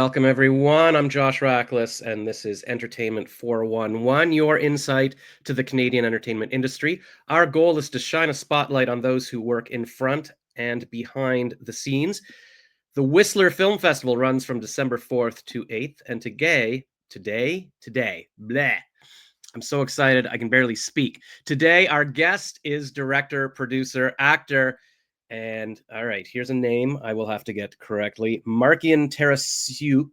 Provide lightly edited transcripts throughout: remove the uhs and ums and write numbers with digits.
Welcome, everyone. I'm Josh Rackless, and this is Entertainment 411, your insight to the Canadian entertainment industry. Our goal is to shine a spotlight on those who work in front and behind the scenes. The Whistler Film Festival runs from December 4th to 8th, and today, bleh. I'm so excited I can barely speak. Today, our guest is director, producer, actor, and all right, here's a name I will have to get correctly. Markian Tarasiuk.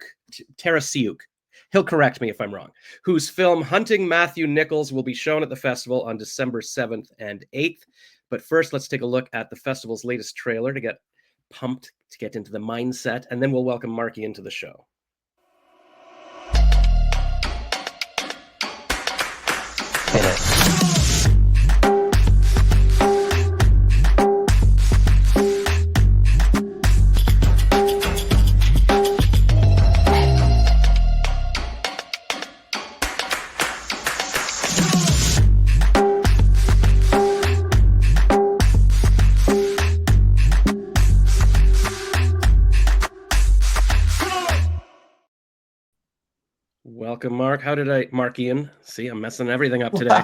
He'll correct me if I'm wrong. Whose film Hunting Matthew Nichols will be shown at the festival on December 7th and 8th. But first, let's take a look at the festival's latest trailer to get pumped, to get into the mindset, and then we'll welcome Marky into the show. Welcome, Mark. How did I, Markian? See, I'm messing everything up today.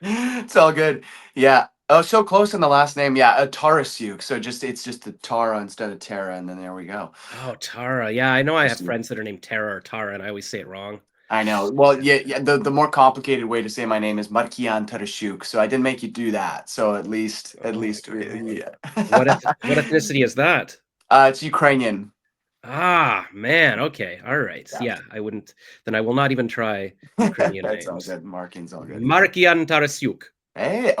It's all good. Yeah. Oh, so close on the last name. Yeah, Tarasuk. So it's just the Tara instead of Tara, and then there we go. Oh, Tara. Yeah, I know I have friends that are named Tara or Tara, and I always say it wrong. I know. Well, yeah. The more complicated way to say my name is Markian Tarasiuk. So I didn't make you do that. So at least, yeah. What ethnicity is that? It's Ukrainian. Ah, man. Okay. All right. Yeah, I wouldn't. Then I will not even try Ukrainian That's names. all good. Markian's all good. Markian Tarasiuk. Hey.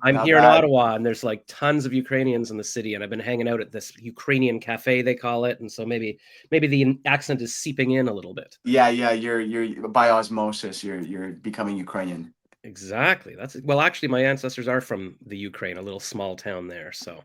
I'm here in Ottawa, and there's like tons of Ukrainians in the city, and I've been hanging out at this Ukrainian cafe, they call it, and so maybe the accent is seeping in a little bit. Yeah. You're by osmosis. You're becoming Ukrainian. Exactly. Well, actually, my ancestors are from the Ukraine, a little small town there, so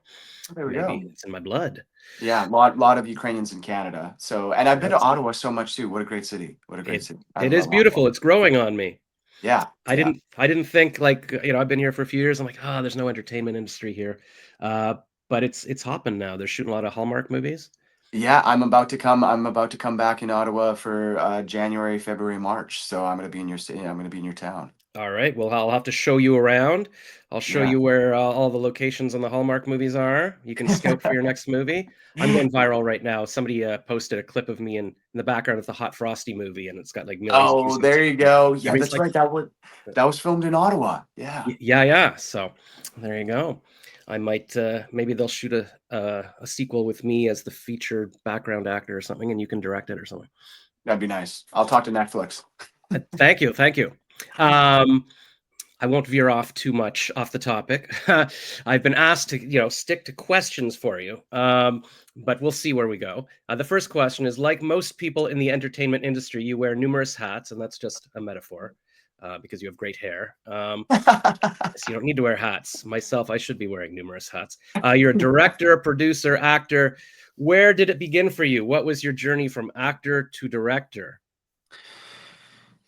there we go. It's in my blood. Yeah, lot of Ukrainians in Canada. So, and I've been to Ottawa so much too. What a great city! What a great city! It is beautiful. It's growing on me. Yeah, I didn't think, like, I've been here for a few years. I'm like, there's no entertainment industry here, but it's hopping now. They're shooting a lot of Hallmark movies. Yeah, I'm about to come back in Ottawa for January, February, March. So I'm going to be in your city. I'm going to be in your town. All right. Well, I'll have to show you around. I'll show you where all the locations on the Hallmark movies are. You can scout for your next movie. I'm going viral right now. Somebody posted a clip of me in the background of the Hot Frosty movie, and it's got like millions. Oh, there you go. Yeah, that's right. That was filmed in Ottawa. Yeah. Yeah. So there you go. I might maybe they'll shoot a sequel with me as the featured background actor or something, and you can direct it or something. That'd be nice. I'll talk to Netflix. Thank you. I won't veer off too much off the topic. I've been asked to, stick to questions for you, but we'll see where we go. The first question is, like most people in the entertainment industry, you wear numerous hats, and that's just a metaphor because you have great hair. So you don't need to wear hats. Myself, I should be wearing numerous hats. You're a director, producer, actor. Where did it begin for you? What was your journey from actor to director?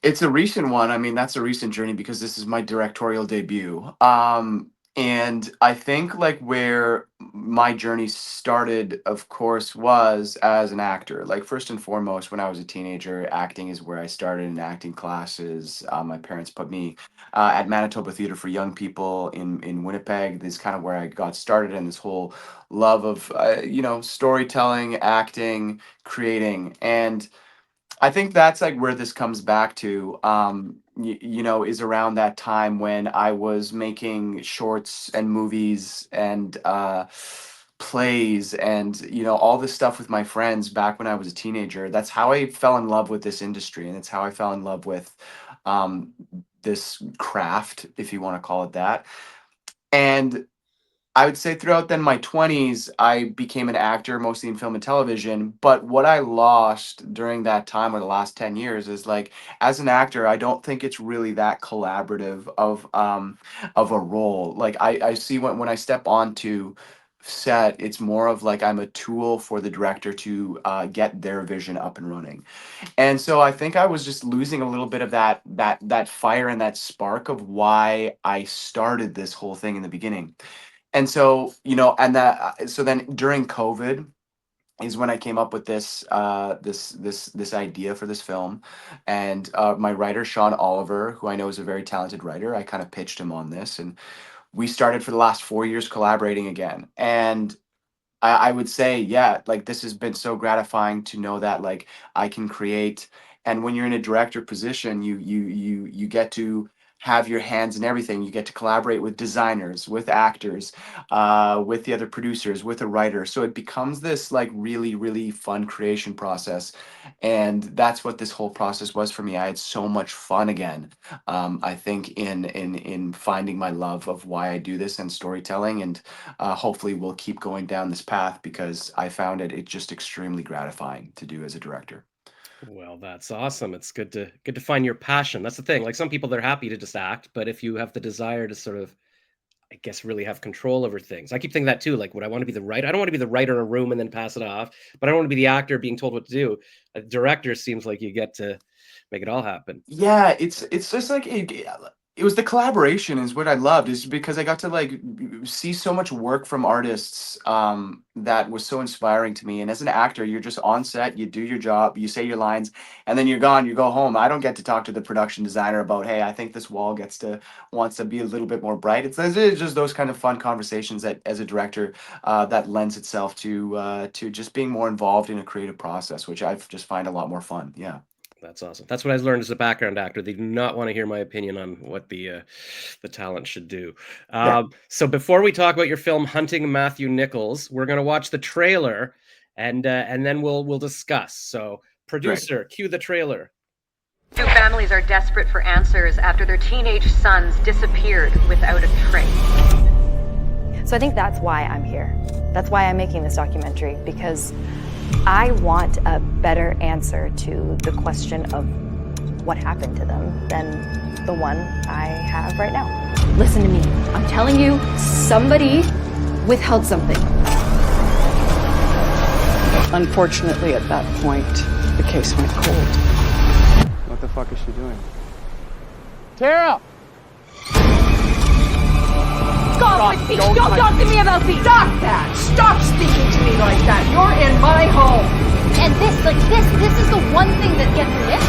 It's a recent one. I mean, that's a recent journey because this is my directorial debut. And I think like where my journey started, of course, was as an actor. Like first and foremost, when I was a teenager, acting is where I started in acting classes. My parents put me at Manitoba Theatre for Young People in Winnipeg. This is kind of where I got started in this whole love of storytelling, acting, creating, and I think that's like where this comes back to, is around that time when I was making shorts and movies and plays and, all this stuff with my friends back when I was a teenager. That's how I fell in love with this industry. And it's how I fell in love with this craft, if you want to call it that. And I would say throughout then my 20s, I became an actor, mostly in film and television. But what I lost during that time, or the last 10 years, is like as an actor, I don't think it's really that collaborative of a role. Like I see when I step onto set, it's more of like I'm a tool for the director to get their vision up and running. And so I think I was just losing a little bit of that fire and that spark of why I started this whole thing in the beginning. And so, so then during COVID, is when I came up with this idea for this film, and my writer Sean Oliver, who I know is a very talented writer, I kind of pitched him on this, and we started for the last 4 years collaborating again. And I would say, yeah, like this has been so gratifying to know that like I can create, and when you're in a director position, you get to have your hands in everything. You get to collaborate with designers, with actors, with the other producers, with a writer. So it becomes this like really, really fun creation process, and that's what this whole process was for me. I had so much fun again. I think in finding my love of why I do this and storytelling, and hopefully we'll keep going down this path because I found it just extremely gratifying to do as a director. Well, that's awesome. It's good to find your passion. That's the thing. Like some people, they're happy to just act, but if you have the desire to sort of, I guess, really have control over things. I keep thinking that too. Like, would I want to be the writer? I don't want to be the writer in a room and then pass it off, but I don't want to be the actor being told what to do. A director seems like you get to make it all happen. Yeah, it's just like it was the collaboration is what I loved, is because I got to like see so much work from artists that was so inspiring to me. And as an actor, you're just on set, you do your job, you say your lines, and then you're gone, you go home. I don't get to talk to the production designer about, hey, I think this wall wants to be a little bit more bright. It's just those kind of fun conversations that as a director that lends itself to just being more involved in a creative process, which I just find a lot more fun. Yeah. That's awesome. That's what I learned as a background actor. They do not want to hear my opinion on what the talent should do. Yeah. So before we talk about your film Hunting Matthew Nichols, we're going to watch the trailer, and then we'll discuss. So Great. producer, cue the trailer. Two families are desperate for answers after their teenage sons disappeared without a trace. So I think that's why I'm here. That's why I'm making this documentary, because I want a better answer to the question of what happened to them than the one I have right now. Listen to me. I'm telling you, somebody withheld something. Unfortunately, at that point, the case went cold. What the fuck is she doing? Tara! Stop with me! Don't talk to me about me! Stop that! Stop speaking to me like that! You're in my home! And this is the one thing that gets missed.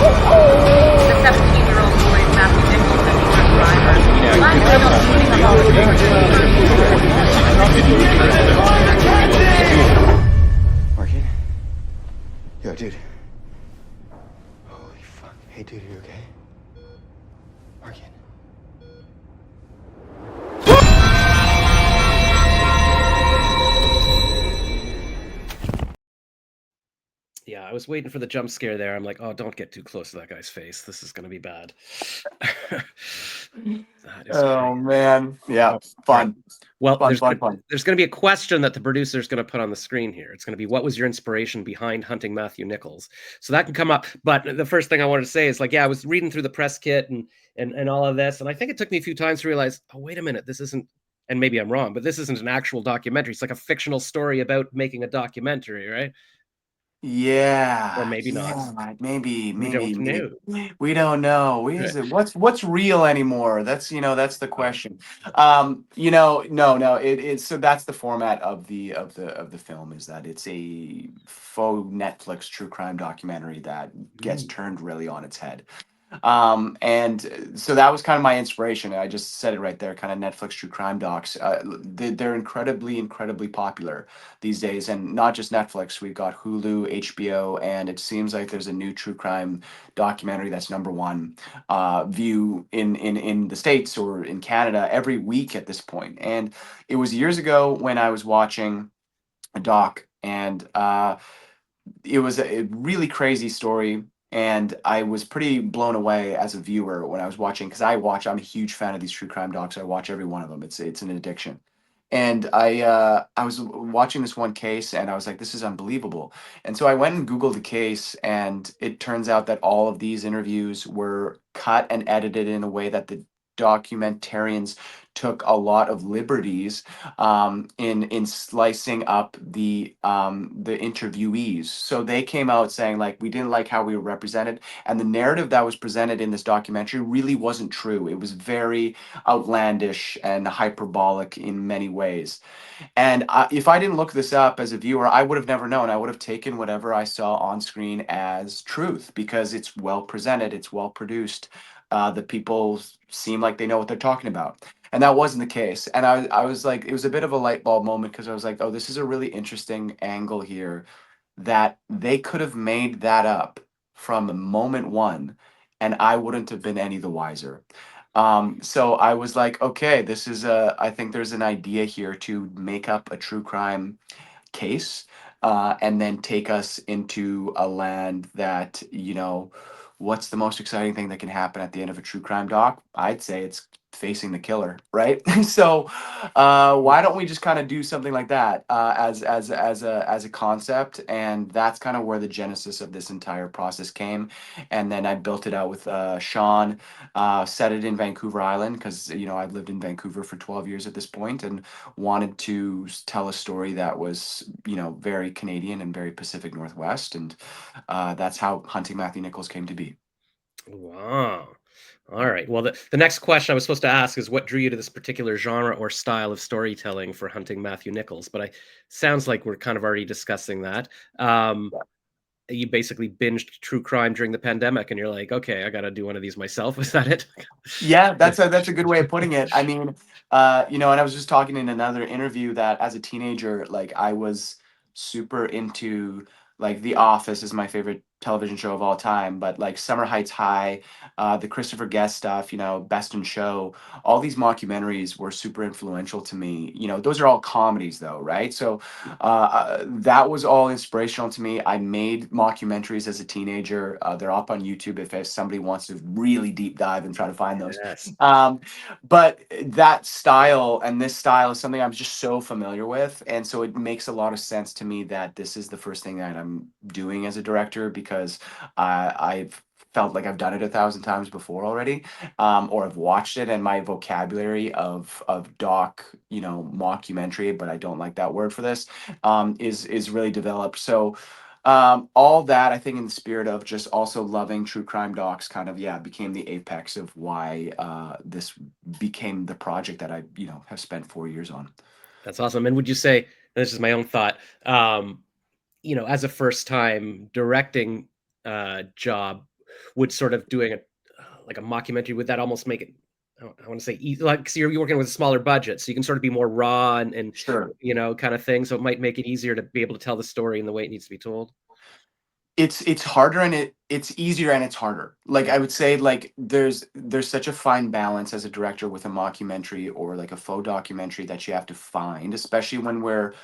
The 17-year-old boy, Matthew Nichols, and the driver. Markian? Yo, dude. Holy fuck. Hey, dude, are you okay? Markian. Yeah, I was waiting for the jump scare there. I'm like, oh, don't get too close to that guy's face. This is going to be bad. That is Oh great. man, yeah, fun, Well, fun, fun, fun. there's going to be a question that the producer is going to put on the screen here. It's going to be, what was your inspiration behind Hunting Matthew Nichols? So that can come up. But the first thing I wanted to say is like, yeah, I was reading through the press kit and all of this, and I think it took me a few times to realize, oh, wait a minute, this isn't, and maybe I'm wrong, but this isn't an actual documentary. It's like a fictional story about making a documentary, right? Yeah, Or maybe not. yeah, maybe, We don't know. we don't know. Is it what's real anymore? That's the question. No. It's so that's the format of the film, is that it's a faux Netflix true crime documentary that gets turned really on its head. And so that was kind of my inspiration. I just said it right there, kind of Netflix true crime docs. They're incredibly popular these days, and not just Netflix. We've got Hulu, HBO, and it seems like there's a new true crime documentary that's number one view in the States or in Canada every week at this point. And it was years ago when I was watching a doc, and it was a really crazy story, and I was pretty blown away as a viewer when I was watching, because I'm a huge fan of these true crime docs. I watch every one of them. It's an addiction. And I was watching this one case, and I was like, this is unbelievable. And so I went and Googled the case, and it turns out that all of these interviews were cut and edited in a way that documentarians took a lot of liberties in slicing up the interviewees. So they came out saying like we didn't like how we were represented, and the narrative that was presented in this documentary really wasn't true. It was very outlandish and hyperbolic in many ways. And if I didn't look this up as a viewer, I would have never known. I would have taken whatever I saw on screen as truth because it's well presented, it's well produced. The people seem like they know what they're talking about. And that wasn't the case. And I was like, it was a bit of a light bulb moment because I was like, oh, this is a really interesting angle here that they could have made that up from moment one, and I wouldn't have been any the wiser. So I was like, okay, I think there's an idea here to make up a true crime case, and then take us into a land that, what's the most exciting thing that can happen at the end of a true crime doc? I'd say it's facing the killer, right? So why don't we just kind of do something like that as a concept? And that's kind of where the genesis of this entire process came. And then I built it out with Sean, set it in Vancouver Island because I've lived in Vancouver for 12 years at this point, and wanted to tell a story that was very Canadian and very Pacific Northwest, and that's how Hunting Matthew Nichols came to be. Wow. All right. Well, the next question I was supposed to ask is what drew you to this particular genre or style of storytelling for Hunting Matthew Nichols? But sounds like we're kind of already discussing that. You basically binged true crime during the pandemic, and you're like, okay, I got to do one of these myself. Is that it? Yeah, that's a good way of putting it. I mean, and I was just talking in another interview that as a teenager, like I was super into like The Office is my favorite television show of all time, but like Summer Heights High, the Christopher Guest stuff, Best in Show, all these mockumentaries were super influential to me. Those are all comedies though, right? So that was all inspirational to me. I made mockumentaries as a teenager. They're up on YouTube if somebody wants to really deep dive and try to find those. Yes. But that style and this style is something I'm just so familiar with. And so it makes a lot of sense to me that this is the first thing that I'm doing as a director because I've felt like I've done it 1,000 times before already, or I've watched it, and my vocabulary of doc, mockumentary, but I don't like that word for this, is really developed. So all that I think in the spirit of just also loving true crime docs kind of became the apex of why this became the project that I have spent 4 years on. That's awesome. And would you say, this is my own thought, as a first time directing job, would sort of doing like a mockumentary, would that almost make it, I want to say easy, like, 'cause you're working with a smaller budget, so you can sort of be more raw and Sure. kind of thing. So it might make it easier to be able to tell the story in the way it needs to be told. It's harder, and it's easier and it's harder. Like I would say, like there's such a fine balance as a director with a mockumentary or like a faux documentary that you have to find, especially when we're,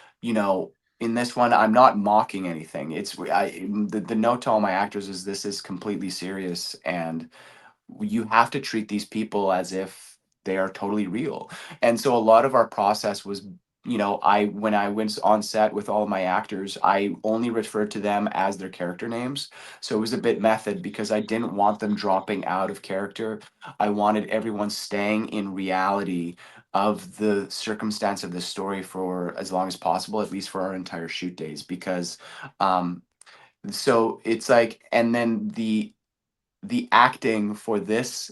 in this one, I'm not mocking anything. The note to all my actors is this is completely serious, and you have to treat these people as if they are totally real. And so a lot of our process was, when I went on set with all of my actors, I only referred to them as their character names. So it was a bit method because I didn't want them dropping out of character. I wanted everyone staying in reality of the circumstance of the story for as long as possible, at least for our entire shoot days, because so it's like, and then the acting for this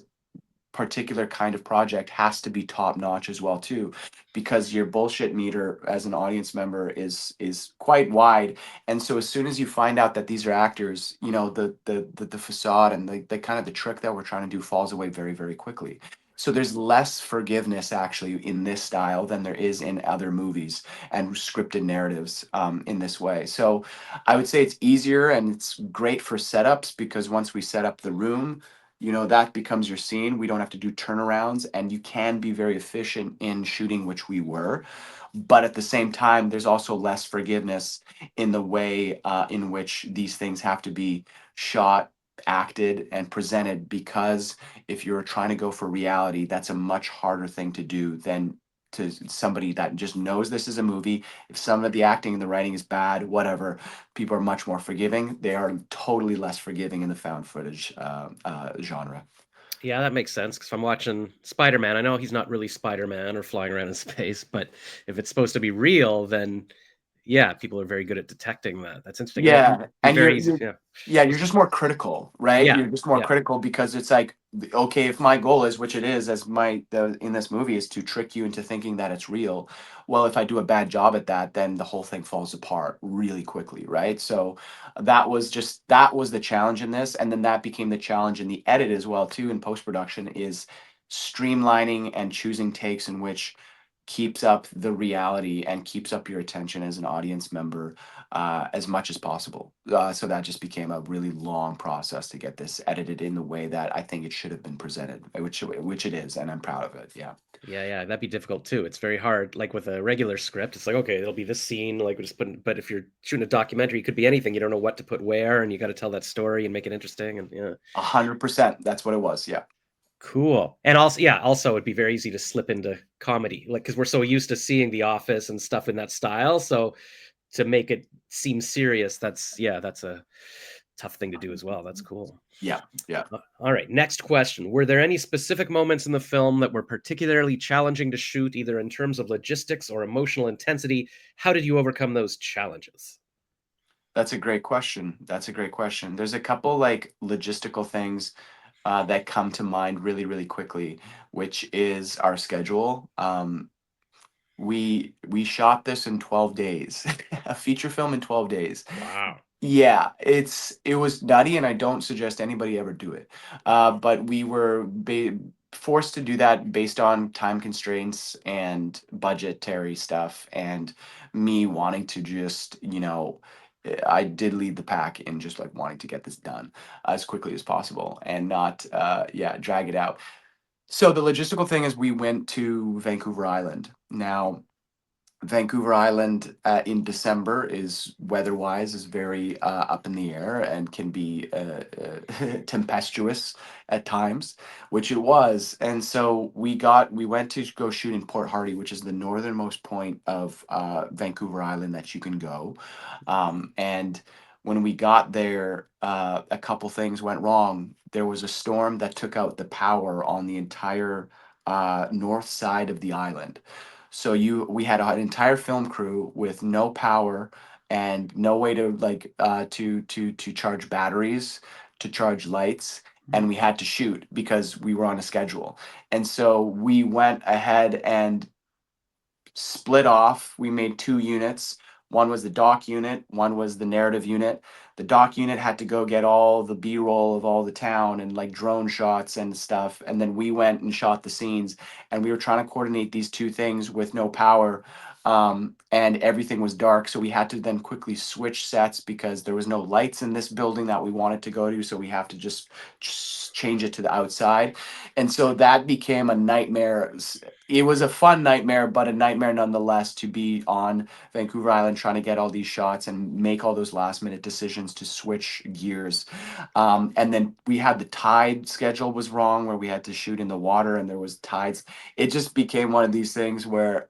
particular kind of project has to be top notch as well too, because your bullshit meter as an audience member is quite wide. And so as soon as you find out that these are actors, the facade and the kind of the trick that we're trying to do falls away very, very quickly. So there's less forgiveness actually in this style than there is in other movies and scripted narratives, in this way. So I would say it's easier and it's great for setups because once we set up the room, that becomes your scene. We don't have to do turnarounds, and you can be very efficient in shooting, which we were. But at the same time, there's also less forgiveness in the way in which these things have to be shot, acted, and presented. Because if you're trying to go for reality, that's a much harder thing to do than to somebody that just knows this is a movie. If some of the acting and the writing is bad, whatever, people are much more forgiving. They are totally less forgiving in the found footage genre. Yeah, that makes sense. Because if I'm watching Spider-Man, I know he's not really Spider-Man or flying around in space, but if it's supposed to be real, then yeah, people are very good at detecting that. That's interesting, and it'd Yeah, be and very easy. Yeah, yeah, you're just more critical, right? yeah, You're just more yeah. critical because it's like, okay, if my goal is, which it is, as in this movie, is to trick you into thinking that it's real. Well, if I do a bad job at that, then the whole thing falls apart really quickly, right? So that was the challenge in this, and then that became the challenge in the edit as well too, in post production, is streamlining and choosing takes in which keeps up the reality and keeps up your attention as an audience member as much as possible. So that just became a really long process to get this edited in the way that I think it should have been presented, which it is, and I'm proud of it. Yeah. Yeah, yeah, that'd be difficult too. It's very hard. Like with a regular script, it's like, okay, it'll be this scene, like we're just putting, but if you're shooting a documentary, it could be anything. You don't know what to put where, and you got to tell that story and make it interesting. And yeah, 100%. That's what it was. Yeah. cool. And also, yeah, also it'd be very easy to slip into comedy, like because we're so used to seeing The Office and stuff in that style. So to make it seem serious, that's a tough thing to do as well. That's cool. Yeah. Yeah. All right, next question. Were there any specific moments in the film that were particularly challenging to shoot, either in terms of logistics or emotional intensity? How did you overcome those challenges? That's a great question. That's a great question. There's a couple like logistical things that come to mind really, really quickly, which is our schedule. We shot this in 12 days, a feature film in 12 days. Wow. Yeah, it was nutty, and I don't suggest anybody ever do it. But we were forced to do that based on time constraints and budgetary stuff, and me wanting to just, I did lead the pack in just like wanting to get this done as quickly as possible and not, yeah, drag it out. So the logistical thing is we went to Vancouver Island. Now, Vancouver Island in December is weather-wise is very up in the air and can be tempestuous at times, which it was. And so we went to go shoot in Port Hardy, which is the northernmost point of Vancouver Island that you can go. And when we got there, a couple things went wrong. There was a storm that took out the power on the entire north side of the island. So we had an entire film crew with no power and no way to like to charge batteries, to charge lights, and we had to shoot because we were on a schedule. And so we went ahead and split off. We made two units. One was the doc unit, one was the narrative unit. The doc unit had to go get all the B-roll of all the town and like drone shots and stuff. And then we went and shot the scenes. And we were trying to coordinate these two things with no power. And everything was dark. So we had to then quickly switch sets because there was no lights in this building that we wanted to go to. So we have to just change it to the outside. And so that became a nightmare. It was a fun nightmare, but a nightmare nonetheless to be on Vancouver Island trying to get all these shots and make all those last minute decisions to switch gears. And then we had the tide schedule was wrong where we had to shoot in the water and there was tides. It just became one of these things where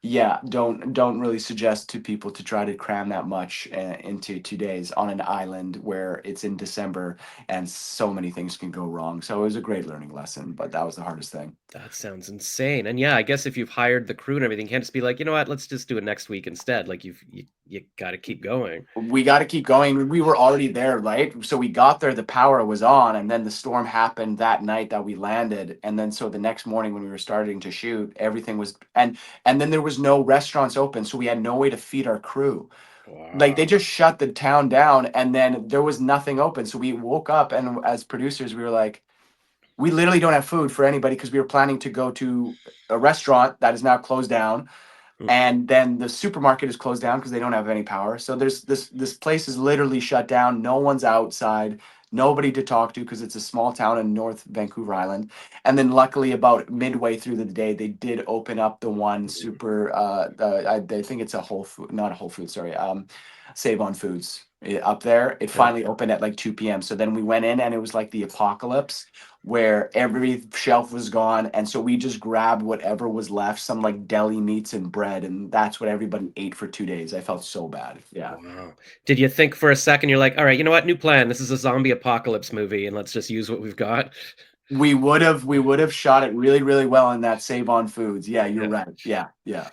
yeah, don't really suggest to people to try to cram that much into 2 days on an island where it's in December and so many things can go wrong. So it was a great learning lesson, but that was the hardest thing. That sounds insane. And yeah, I guess if you've hired the crew and everything, you can't just be like, you know what, let's just do it next week instead. Like you got to keep going. We got to keep going. We were already there, right? So we got there, the power was on, and then the storm happened that night that we landed. And then so the next morning when we were starting to shoot, everything was and then there was no restaurants open, so we had no way to feed our crew. Like they Wow. just shut the town down and then there was nothing open. So we woke up and as producers we were like, we literally don't have food for anybody because we were planning to go to a restaurant that is now closed down, Mm. and then the supermarket is closed down because they don't have any power. So there's this place is literally shut down. No one's outside, nobody to talk to because it's a small town in North Vancouver Island. And then luckily about midway through the day they did open up the one super I think it's a Whole Food, not a Whole Food, sorry, Save on Foods up there. It Yeah. finally opened at like 2 p.m. So then we went in and it was like the apocalypse where every shelf was gone. And so we just grabbed whatever was left, some like deli meats and bread. And that's what everybody ate for 2 days. I felt so bad. Yeah. Wow. Did you think for a second, you're like, all right, you know what? New plan. This is a zombie apocalypse movie, and let's just use what we've got? We would have shot it really, really well in that Save on Foods. Yeah, you're Yeah. right. Yeah, yeah.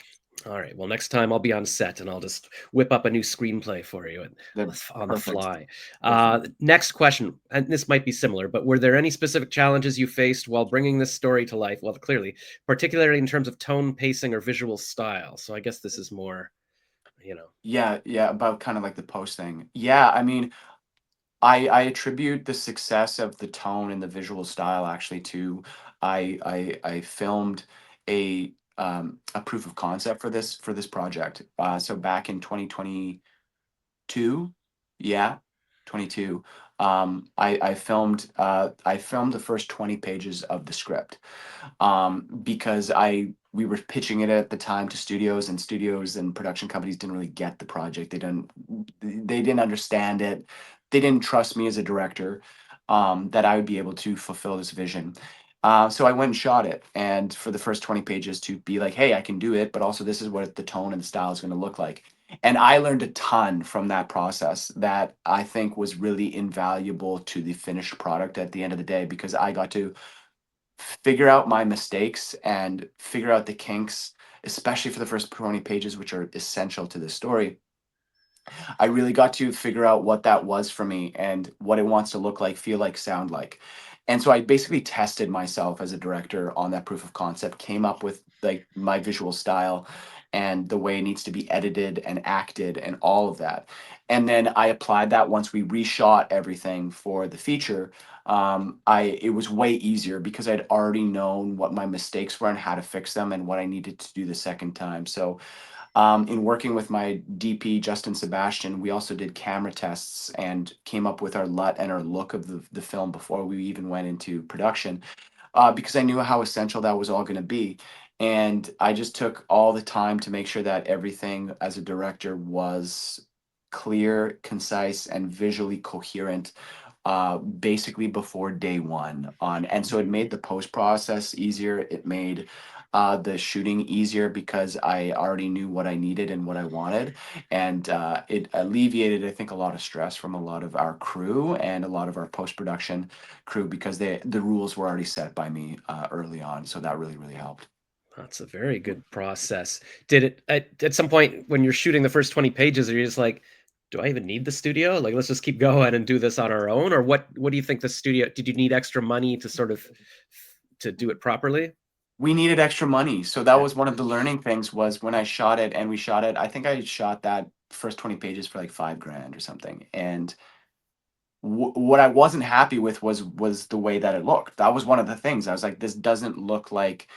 All right. Well, next time I'll be on set and I'll just whip up a new screenplay for you They're on the perfect. fly. Perfect. Next question, and this might be similar, but were there any specific challenges you faced while bringing this story to life? Well, clearly, particularly in terms of tone, pacing, or visual style. So I guess this is more, you know. Yeah, yeah, about kind of like the post thing. Yeah, I mean, I attribute the success of the tone and the visual style actually to I filmed a proof of concept for this project. So back in 2022, yeah, 22. I filmed the first 20 pages of the script, because I we were pitching it at the time to studios, and studios and production companies didn't really get the project. They didn't understand it. They didn't trust me as a director, that I would be able to fulfill this vision. So I went and shot it, and for the first 20 pages to be like, hey, I can do it, but also this is what the tone and the style is going to look like. And I learned a ton from that process that I think was really invaluable to the finished product at the end of the day, because I got to figure out my mistakes and figure out the kinks, especially for the first 20 pages, which are essential to the story. I really got to figure out what that was for me and what it wants to look like, feel like, sound like. And so I basically tested myself as a director on that proof of concept, came up with like my visual style and the way it needs to be edited and acted and all of that. And then I applied that once we reshot everything for the feature. It was way easier because I'd already known what my mistakes were and how to fix them and what I needed to do the second time. So in working with my DP, Justin Sebastian, we also did camera tests and came up with our LUT and our look of the film before we even went into production, because I knew how essential that was all going to be. And I just took all the time to make sure that everything as a director was clear, concise, and visually coherent, basically before day one on. And so it made the post process easier. It made the shooting easier because I already knew what I needed and what I wanted. And it alleviated, I think, a lot of stress from a lot of our crew and a lot of our post production crew, because the rules were already set by me early on. So that really, really helped. That's a very good process. Did it at some point when you're shooting the first 20 pages, are you just like, do I even need the studio? Like, let's just keep going and do this on our own? Or what do you think the studio, did you need extra money to sort of to do it properly? We needed extra money. So that Yeah. was one of the learning things, was when I shot it, and we shot it, I think I shot that first 20 pages for like 5 grand or something. And what I wasn't happy with was the way that it looked. That was one of the things. I was like, this doesn't look like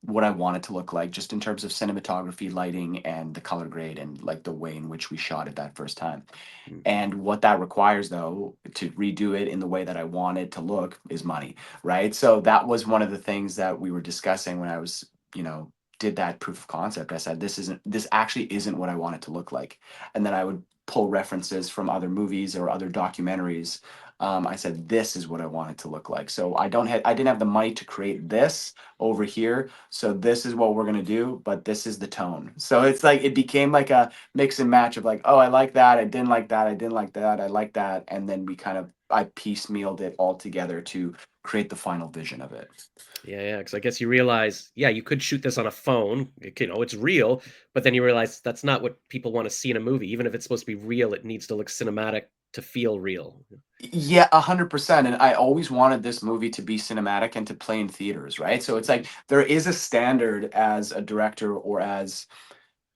what I want it to look like, just in terms of cinematography, lighting, and the color grade, and like the way in which we shot it that first time. Mm. And what that requires, though, to redo it in the way that I want it to look is money, right? So that was one of the things that we were discussing when I was, did that proof of concept. I said, this actually isn't what I want it to look like. And then I would pull references from other movies or other documentaries. I said, this is what I want it to look like. So I didn't have the money to create this over here. So this is what we're gonna do, but this is the tone. So it's like it became like a mix and match of like, oh, I like that, I didn't like that, I didn't like that, I like that, and then I piecemealed it all together to create the final vision of it. Yeah, because I guess you realize, yeah, you could shoot this on a phone, it's real, but then you realize that's not what people want to see in a movie. Even if it's supposed to be real, it needs to look cinematic to feel real. Yeah, 100%. And I always wanted this movie to be cinematic and to play in theaters, right? So it's like there is a standard as a director or as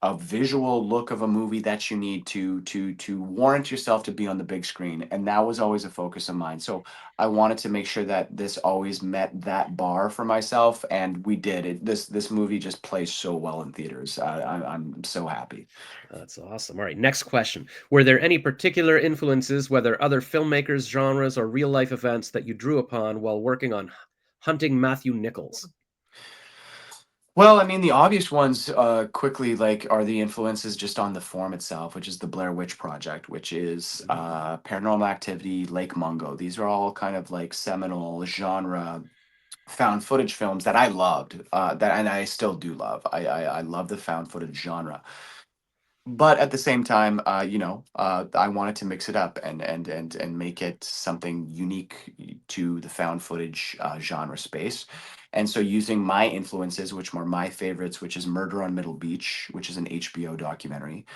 a visual look of a movie that you need to warrant yourself to be on the big screen, and that was always a focus of mine. So I wanted to make sure that this always met that bar for myself, and we did it. This movie just plays so well in theaters. I'm so happy. That's awesome. All right, next question. Were there any particular influences, whether other filmmakers, genres, or real life events, that you drew upon while working on Hunting Matthew Nichols? Well, I mean, the obvious ones, quickly, like, are the influences just on the form itself, which is the Blair Witch Project, which is Paranormal Activity, Lake Mungo. These are all kind of like seminal genre found footage films that I loved, and I still do love. I love the found footage genre. but at the same time, I wanted to mix it up and make it something unique to the found footage genre space. And so using my influences, which were my favorites, which is Murder on Middle Beach, which is an HBO documentary,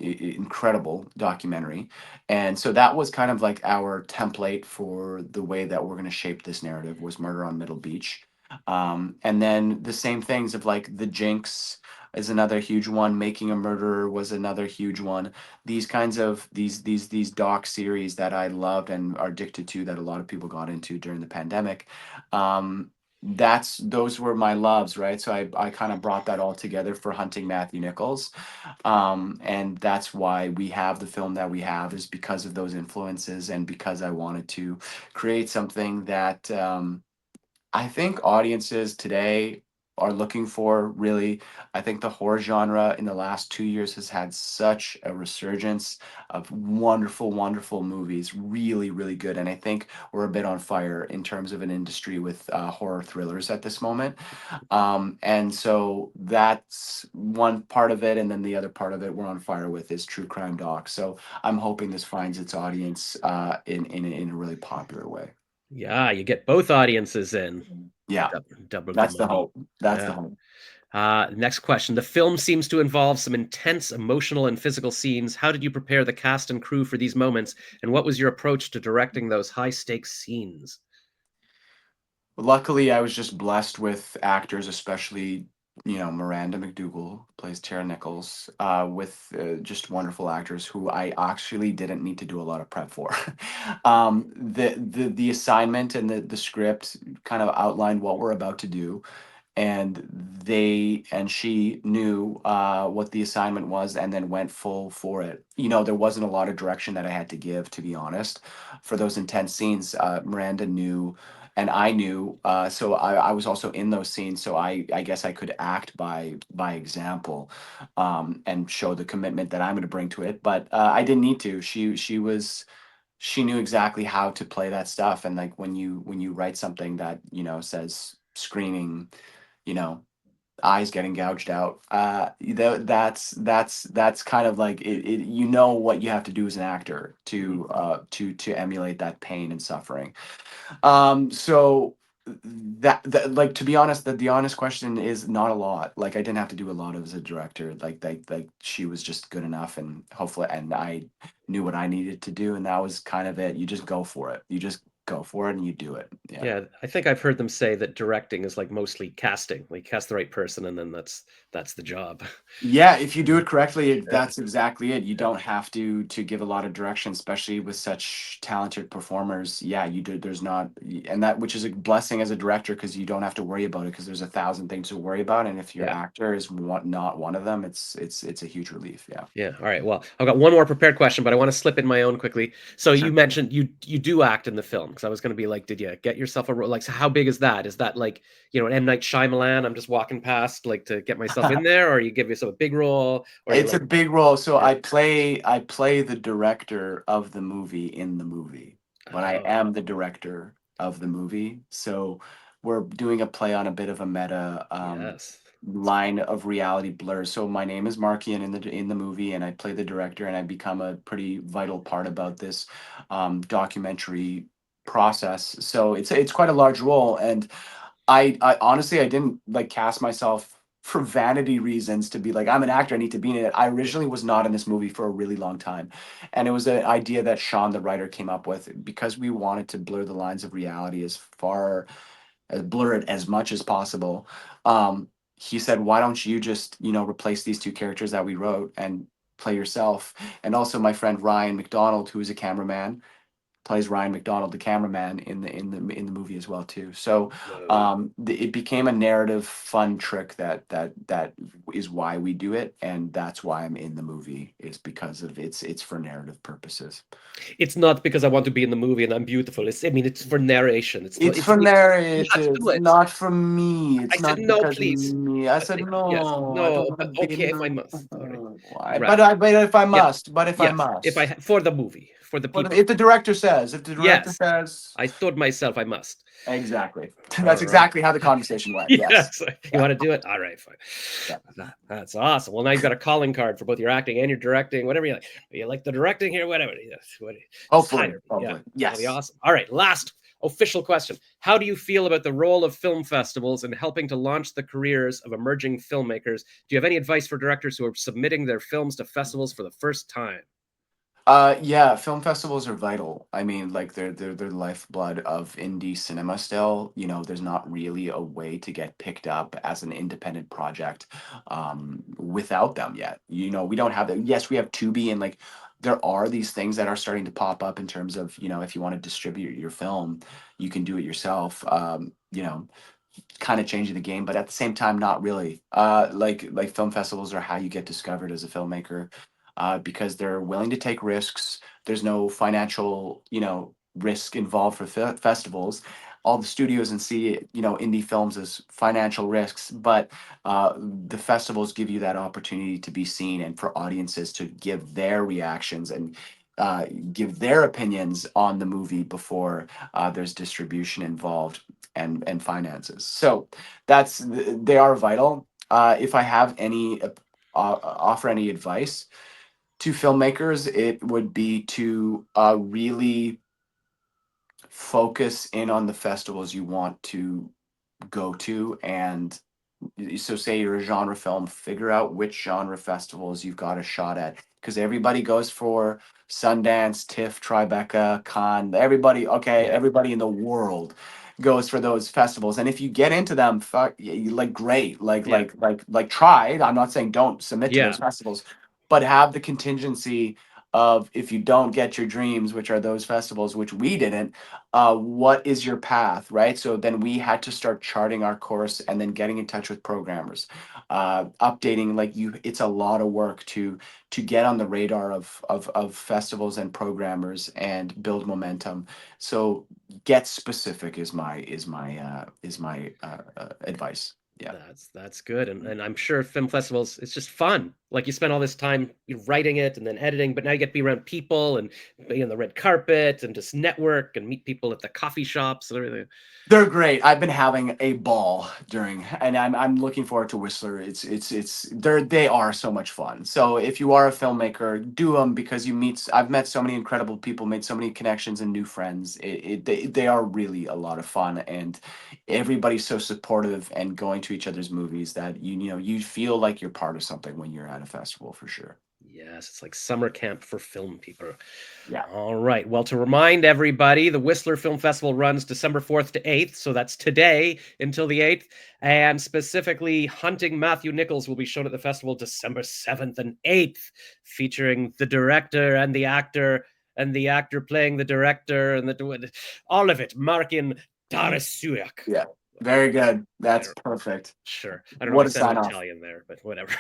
incredible documentary. And so that was kind of like our template for the way that we're going to shape this narrative was Murder on Middle Beach. And then the same things of like The Jinx is another huge one. Making a Murderer was another huge one. These kinds of these doc series that I loved and are addicted to that a lot of people got into during the pandemic. Those were my loves, right? So I kind of brought that all together for Hunting Matthew Nichols. And that's why we have the film that we have is because of those influences and because I wanted to create something that I think audiences today are looking for really. I think the horror genre in the last 2 years has had such a resurgence of wonderful, wonderful movies, really, really good. And I think we're a bit on fire in terms of an industry with horror thrillers at this moment. And so that's one part of it. And then the other part of it we're on fire with is true crime docs. So I'm hoping this finds its audience in a really popular way. Yeah, you get both audiences in. Yeah, Double that's the the money. hope. That's the Yeah. hope. Next question. The film seems to involve some intense emotional and physical scenes. How did you prepare the cast and crew for these moments? And what was your approach to directing those high stakes scenes? Luckily, I was just blessed with actors, especially Miranda McDougall plays Tara Nichols, with just wonderful actors who I actually didn't need to do a lot of prep for. The assignment and the script kind of outlined what we're about to do, and she knew what the assignment was and then went full for it. There wasn't a lot of direction that I had to give, to be honest, for those intense scenes. Miranda knew and I knew, so I was also in those scenes, so I guess I could act by example, and show the commitment that I'm going to bring to it. But I didn't need to. She knew exactly how to play that stuff, and like when you write something that says screaming, you know eyes getting gouged out, that's kind of like it, what you have to do as an actor to emulate that pain and suffering. So that like, to be honest, the honest question is not a lot. Like I didn't have to do a lot as a director. Like she was just good enough, and hopefully, and I knew what I needed to do, and that was kind of it. You just go for it. You just go for it and you do it. Yeah. Yeah, I think I've heard them say that directing is like mostly casting. Like cast the right person and then that's the job. Yeah, if you do it correctly, Yeah. that's exactly it. You don't have to give a lot of direction, especially with such talented performers. Yeah, you do. There's not, and that which is a blessing as a director because you don't have to worry about it because there's 1,000 things to worry about, and if your Yeah. actor is not one of them, it's a huge relief. Yeah. Yeah. All right. Well, I've got one more prepared question, but I want to slip in my own quickly. So Sure. you mentioned you do act in the film because I was going to be like, did you get yourself a role? Like, so how big is that? Is that like an M. Night Shyamalan? I'm just walking past like to get myself in there, or you give yourself a big role, or you It's a like? big role. So Yeah. I play the director of the movie in the movie, but I Oh, am the director of the movie. So we're doing a play on a bit of a meta yes. line of reality blur. So my name is Markian in the movie, and I play the director, and I become a pretty vital part about this documentary process. So it's quite a large role, and I honestly I didn't like cast myself for vanity reasons to be like I'm an actor, I need to be in it. I originally was not in this movie for a really long time, and it was an idea that Sean the writer came up with because we wanted to blur the lines of reality as far blur it as much as possible. He said, "Why don't you just replace these two characters that we wrote and play yourself?" And also my friend Ryan McDonald, who is a cameraman, plays Ryan McDonald, the cameraman in the movie as well too. So Whoa. it became a narrative fun trick that is why we do it, and that's why I'm in the movie is because of it's for narrative purposes. It's not because I want to be in the movie and I'm beautiful. It's for narration. It's It's for me. You have to do narrative, it. not for me. I It's said not no, because of please. me. I said Okay. Yes. no. I don't No, want to but be okay in if I the. must. All right. Why? Right. But if I Yes. must. But if I Yes. If must. I for the movie. for the Well, people. if the director says, Yes. says, I told myself I must. exactly. All That's right. exactly how the conversation went. Yes. Yes. You want to do it? All right, fine. That's awesome. Well, now you've got a calling card for both your acting and your directing, whatever you like. You like the directing here, whatever. Hopefully. Yeah, Yes. that'll be awesome. All right, last official question. How do you feel about the role of film festivals in helping to launch the careers of emerging filmmakers? Do you have any advice for directors who are submitting their films to festivals for the first time? Yeah, film festivals are vital. I mean, like they're the lifeblood of indie cinema still. You know, there's not really a way to get picked up as an independent project without them yet. You know, we don't have that. Yes, we have Tubi, and like there are these things that are starting to pop up in terms of, you know, if you want to distribute your film, you can do it yourself. You know, kind of changing the game, but at the same time, not really. Like film festivals are how you get discovered as a filmmaker, because they're willing to take risks. There's no financial, you know, risk involved for festivals. All the studios and see, you know, indie films as financial risks, but the festivals give you that opportunity to be seen and for audiences to give their reactions and give their opinions on the movie before there's distribution involved and finances. So they are vital. If I have any offer any advice to filmmakers, it would be to really focus in on the festivals you want to go to. And so say you're a genre film, figure out which genre festivals you've got a shot at, because everybody goes for Sundance, TIFF, Tribeca, Cannes. Everybody in the world goes for those festivals, and if you get into them, like great, like try. I'm not saying don't submit to those festivals, but have the contingency of, if you don't get your dreams, which are those festivals, which we didn't, what is your path, right? So then we had to start charting our course and then getting in touch with programmers, updating. Like it's a lot of work to get on the radar of festivals and programmers and build momentum. So get specific is my advice. Yeah. That's good. And I'm sure film festivals, it's just fun. Like you spend all this time writing it and then editing, but now you get to be around people and be on the red carpet and just network and meet people at the coffee shops and everything. They're great. I've been having a ball and I'm looking forward to Whistler. They are so much fun. So if you are a filmmaker, do them, because I've met so many incredible people, made so many connections and new friends. They are really a lot of fun, and everybody's so supportive and going to each other's movies that you feel like you're part of something when you're at a festival, for sure. Yes, it's like summer camp for film people. Yeah. All right. Well, to remind everybody, the Whistler Film Festival runs December 4th to 8th. So that's today until the 8th. And specifically, Hunting Matthew Nichols will be shown at the festival December 7th and 8th, featuring the director and the actor playing the director and all of it. Markian Tarasiuk. Yeah. Very good. That's perfect. Sure. I don't know. I said Italian there, but whatever.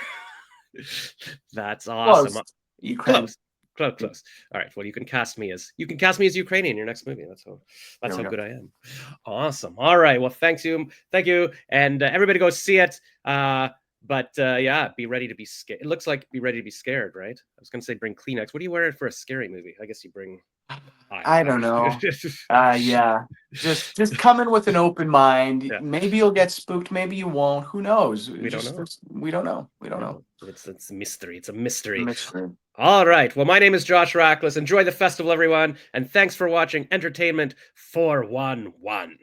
That's awesome. Close. Close. All right. Well, you can cast me as Ukrainian in your next movie. That's how good I am. Awesome. All right. Well, thank you, and everybody go see it. But yeah, be ready to be scared. It looks like be ready to be scared, right? I was gonna say bring Kleenex. What do you wear for a scary movie? I guess you bring. I don't know. Yeah. Just come in with an open mind. Yeah. Maybe you'll get spooked. Maybe you won't. Who knows? We don't know. We don't know. It's a mystery. It's a mystery. All right. Well, my name is Josh Rackless. Enjoy the festival, everyone. And thanks for watching Entertainment 411.